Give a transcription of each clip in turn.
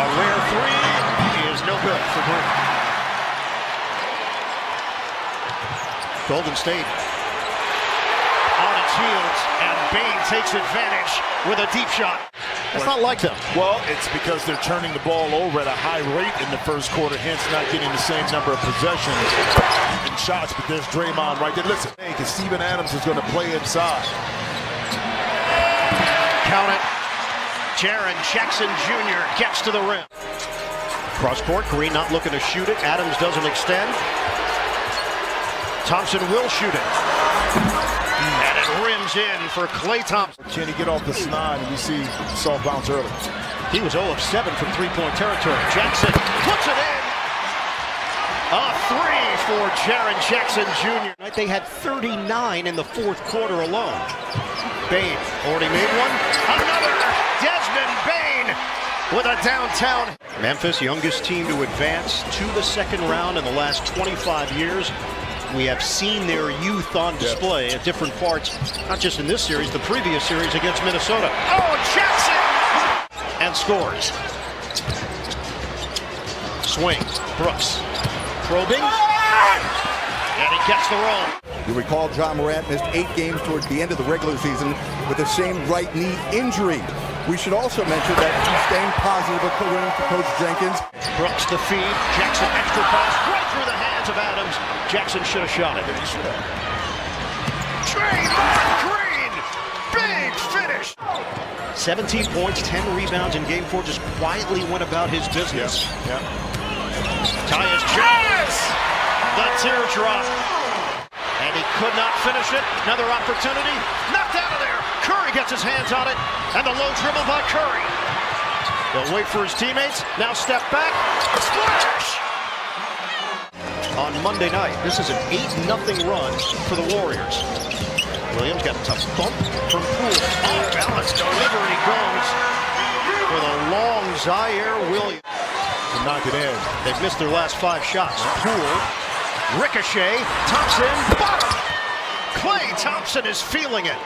A rare three is no good for Green. Golden State on its heels, and Bane takes advantage with a deep shot. It's not like them. Well, it's because they're turning the ball over at a high rate in the first quarter, hence not getting the same number of possessions and shots. But there's Draymond right there. Listen, because Steven Adams is going to play inside. Count it. Jaren Jackson Jr. gets to the rim. Cross court, Green not looking to shoot it. Adams doesn't extend. Thompson will shoot it. And it rims in for Klay Thompson. Can he get off the snide? And we see soft bounce early. He was 0 of 7 from three-point territory. Jackson puts it in. A three for Jaren Jackson Jr. They had 39 in the fourth quarter alone. Bane already made one. Another. Desmond Bane with a downtown. Memphis, youngest team to advance to the second round in the last 25 years. We have seen their youth on display at different parts, not just in this series, the previous series against Minnesota. Oh, Jackson! And scores. Swing. Brooks. Probing. And he gets the roll. You recall John Morant missed 8 games towards the end of the regular season with the same right knee injury. We should also mention that he's staying positive according to Coach Jenkins. Brooks the feed. Jackson extra pass right through the hands of Adams. Jackson should have shot it. He should have. Draymond Green! Big finish! 17 points, 10 rebounds in Game 4. Just quietly went about his business. Yeah. Tyus Jones! The teardrop. And he could not finish it. Another opportunity. Knocked out of there. Curry gets his hands on it. And the low dribble by Curry. They'll wait for his teammates. Now step back. Splash! On Monday night, this is an 8-0 run for the Warriors. Williams got a tough bump from Poole. Off balance delivery goes for the long Zaire Williams. To knock it in. They've missed their last 5 shots. Poole, ricochet, Thompson, bottom. Klay Thompson is feeling it.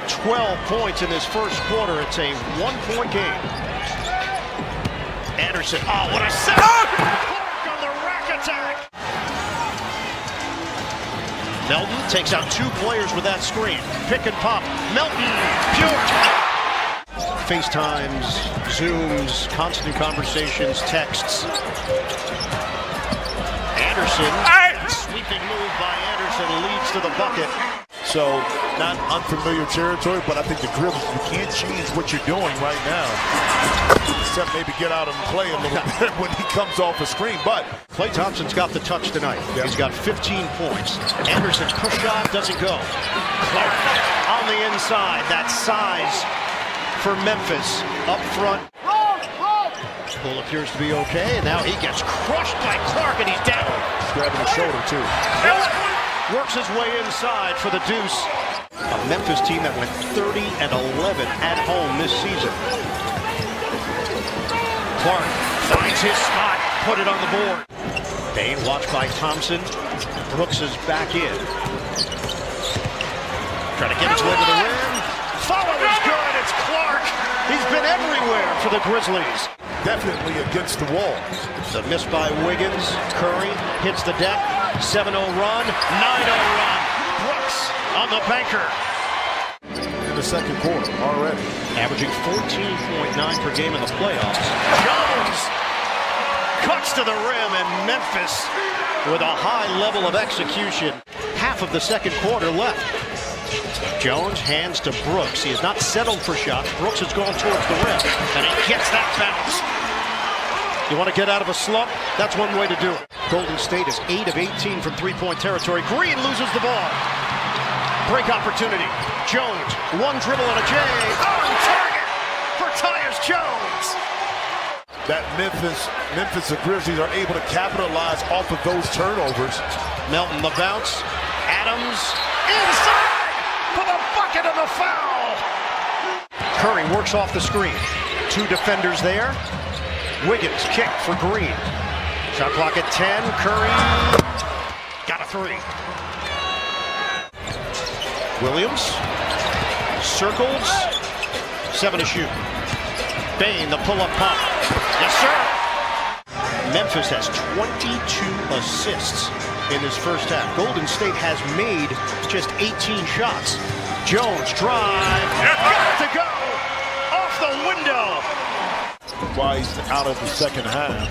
12 points in this first quarter. It's a 1-point game. Anderson, oh, what a set! Clark on the rack attack. Melton takes out 2 players with that screen. Pick and pop. Melton, pure. FaceTimes, Zooms, constant conversations, texts. Anderson, sweeping move by Anderson leads to the bucket. So, not unfamiliar territory, but I think the Grizzlies, you can't change what you're doing right now. Except maybe get out and play a little bit when he comes off a screen. But Klay Thompson's got the touch tonight. Yep. He's got 15 points. Anderson push shot doesn't go. Clark on the inside. That size for Memphis up front. Poole appears to be okay, and now he gets crushed by Clark, and he's down. Grabbing his shoulder, too. Works his way inside for the deuce. A Memphis team that went 30-11 at home this season. Clark finds his spot, put it on the board. Bane watched by Thompson. Brooks is back in. Trying to get his way to the rim. Follow is good. It's Clark. He's been everywhere for the Grizzlies. Definitely against the wall. The miss by Wiggins. Curry hits the deck. 7-0 run. 9-0 run. Brooks on the banker. In the second quarter already. Averaging 14.9 per game in the playoffs. Jones cuts to the rim, and Memphis with a high level of execution. Half of the second quarter left. Jones hands to Brooks. He has not settled for shots. Brooks has gone towards the rim, and he gets that bounce. You want to get out of a slump? That's one way to do it. Golden State is 8 of 18 from three-point territory. Green loses the ball. Break opportunity. Jones, one dribble and a J. On target for Tyus Jones. That Memphis Grizzlies are able to capitalize off of those turnovers. Melton the bounce. Adams inside for the bucket and the foul. Curry works off the screen. 2 defenders there. Wiggins kick for Green. Shot clock at 10. Curry got a 3. Williams circles. 7 to shoot. Bane the pull-up pump. Yes, sir. Memphis has 22 assists in this first half. Golden State has made just 18 shots. Jones drive. Got to go. Off the window. Why he's out of the second half.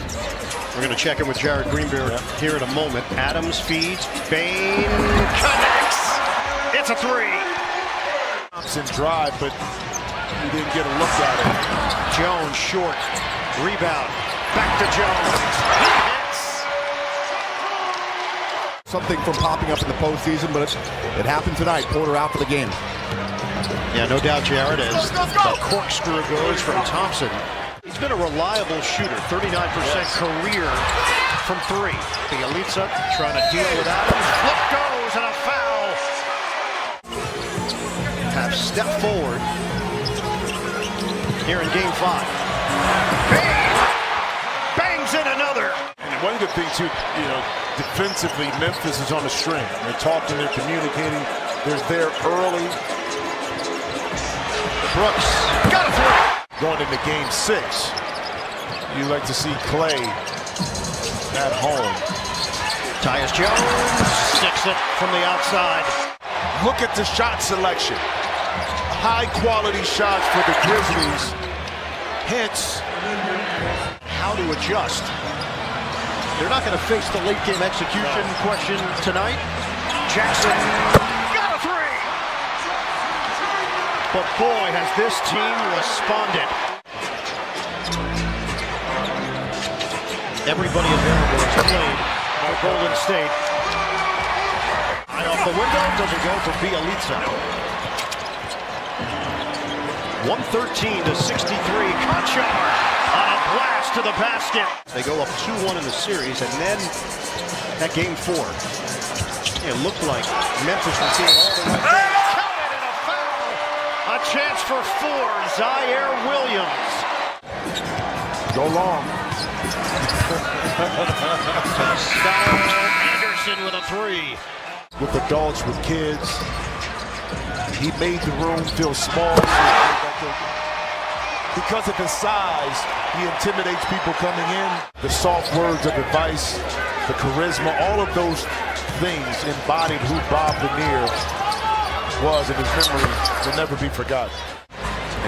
We're going to check in with Jared Greenberg here in a moment. Adams feeds. Bain connects. It's a three. Thompson drive, but he didn't get a look at it. Jones short. Rebound. Back to Jones. He hits. Something from popping up in the postseason, but it happened tonight. Porter out for the game. Yeah, no doubt, Jared, as the corkscrew goes from Thompson. He's been a reliable shooter, 39% career from three. Bielitsa trying to deal with Adams. Flip goes and a foul. Have stepped forward here in game 5. Bang! Bangs in another. And one of the things, too, defensively, Memphis is on a string. They're talking, they're communicating. They're there early. Brooks got a three. Going into game 6, you like to see Clay at home. Tyus Jones sticks it from the outside. Look at the shot selection. High quality shots for the Grizzlies. Hence, how to adjust. They're not going to face the late game execution question tonight. Jackson got a three. But boy, has this team responded. Everybody available is played by Golden State. Eye off the window, doesn't go for Bielitsa. 113-63, Conchar on a blast to the basket. They go up 2-1 in the series, and then that game 4. It looked like Memphis was getting all the way. A chance for 4, Zaire Williams. go long. Anderson with a three. With adults, with kids, he made the room feel small. Because of his size, he intimidates people coming in. The soft words of advice, the charisma, all of those things embodied who Bob Lanier was, and his memory will never be forgotten.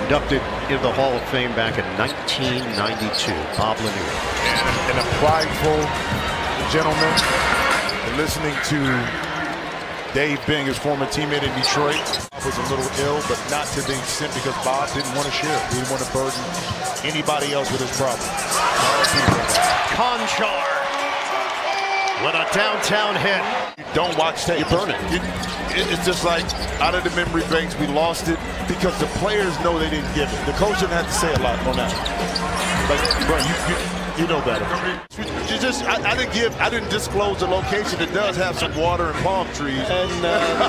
Inducted into the Hall of Fame back in 1992, Bob Lanier. And a prideful gentleman. And listening to Dave Bing, his former teammate in Detroit, was a little ill, but not to the extent because Bob didn't want to share. He didn't want to burden anybody else with his problems. Conchar with a downtown hit. You don't watch tape. You burn it. It's just like out of the memory banks, we lost it because the players know they didn't give it. The coach didn't have to say a lot on that. Like, bro, you know better. I didn't disclose the location. It does have some water and palm trees. And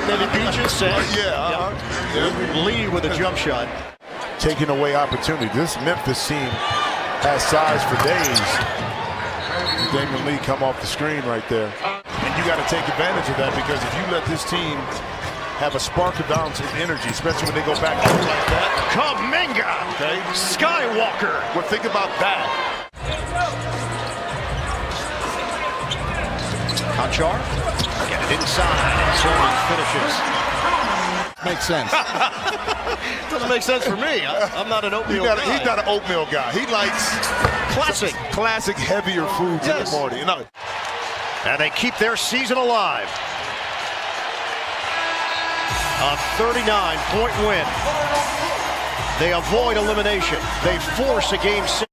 maybe beaches, sand. Yeah. Lee with a jump shot. Taking away opportunity. This Memphis team has size for days. Damon Lee come off the screen right there. And you got to take advantage of that, because if you let this team have a spark of bounce and energy, especially when they go back out like that. Kuminga! Okay. Skywalker! Well, think about that. Conchar, get it inside, and Tony finishes. Makes sense. Doesn't make sense for me. I'm not an oatmeal guy. He's not an oatmeal guy. He likes classic heavier foods in the morning. You know. And they keep their season alive. A 39-point win. They avoid elimination. They force a game 6.